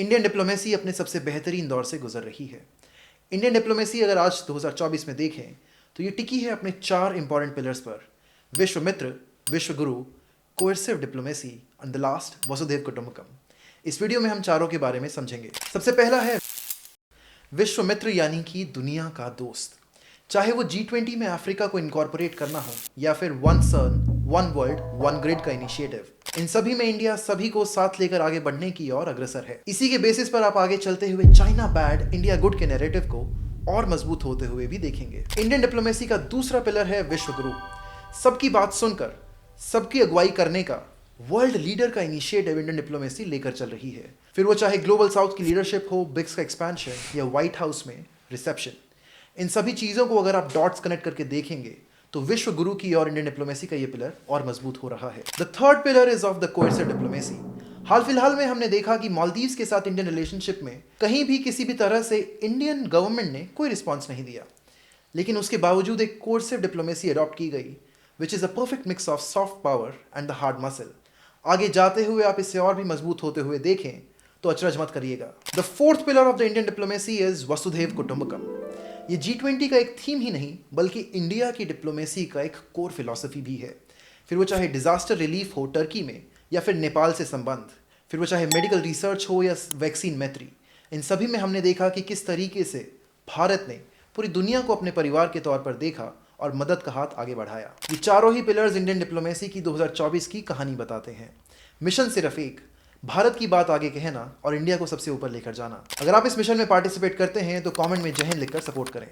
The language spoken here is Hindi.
इंडियन डिप्लोमेसी अपने सबसे बेहतरीन दौर से गुजर रही है। इंडियन डिप्लोमेसी अगर आज 2024 में देखें तो ये टिकी है अपने 4 इंपॉर्टेंट पिलर्स पर: विश्व मित्र, विश्व गुरु, coercive diplomacy and the last वसुधैव कुटुंबकम। इस वीडियो में हम चारों के बारे में समझेंगे। सबसे पहला है विश्व मित्र, यानी कि दुनिया का दोस्त। चाहे वो G20 में अफ्रीका को इनकॉर्पोरेट करना हो या फिर one sun one world one grid का इनिशिएटिव, इन सभी में इंडिया सभी को साथ लेकर आगे बढ़ने की ओर अग्रसर है। इसी के बेसिस पर आप आगे चलते हुए चाइना बैड इंडिया गुड के नैरेटिव को और मजबूत होते हुए भी देखेंगे। इंडियन डिप्लोमेसी का दूसरा पिलर है विश्व गुरु। सबकी बात सुनकर सबकी अगुवाई करने का वर्ल्ड लीडर का इनिशिएटिव इंडियन डिप्लोमेसी लेकर चल रही है। फिर वो चाहे ग्लोबल साउथ की लीडरशिप हो, ब्रिक्स का एक्सपेंशन या व्हाइट हाउस में रिसेप्शन, इन सभी चीज़ों को अगर आप डॉट्स कनेक्ट करके देखेंगे तो विश्व गुरु की और इंडियन डिप्लोमेसी का ये पिलर और मजबूत हो रहा है। The third pillar is of the coercive diplomacy. हाल फिलहाल में हमने देखा कि मालदीव्स के साथ इंडियन रिलेशनशिप में कहीं भी किसी भी तरह से इंडियन गवर्नमेंट ने कोई रिस्पॉन्स नहीं दिया, लेकिन उसके बावजूद एक कोएर्सिव डिप्लोमेसी अडॉप्ट की गई, which is a perfect mix of soft power and the hard muscle. आगे जाते हुए आप इससे और भी मजबूत होते हुए देखें तो अचरज मत करिएगा। The fourth pillar of the Indian diplomacy is वसुधैव कुटुंबकम। ये G20 का एक थीम ही नहीं बल्कि इंडिया की डिप्लोमेसी का एक कोर फिलॉसफी भी है। फिर वो चाहे डिजास्टर रिलीफ हो टर्की में या फिर नेपाल से संबंध, फिर वो चाहे मेडिकल रिसर्च हो या वैक्सीन मैत्री, इन सभी में हमने देखा कि किस तरीके से भारत ने पूरी दुनिया को अपने परिवार के तौर पर देखा और मदद का हाथ आगे बढ़ाया। ये चारों ही पिलर्स इंडियन डिप्लोमेसी की 2024 की कहानी बताते हैं। मिशन सिर्फ एक, भारत की बात आगे कहना और इंडिया को सबसे ऊपर लेकर जाना। अगर आप इस मिशन में पार्टिसिपेट करते हैं तो कमेंट में जय हिंद लिखकर सपोर्ट करें।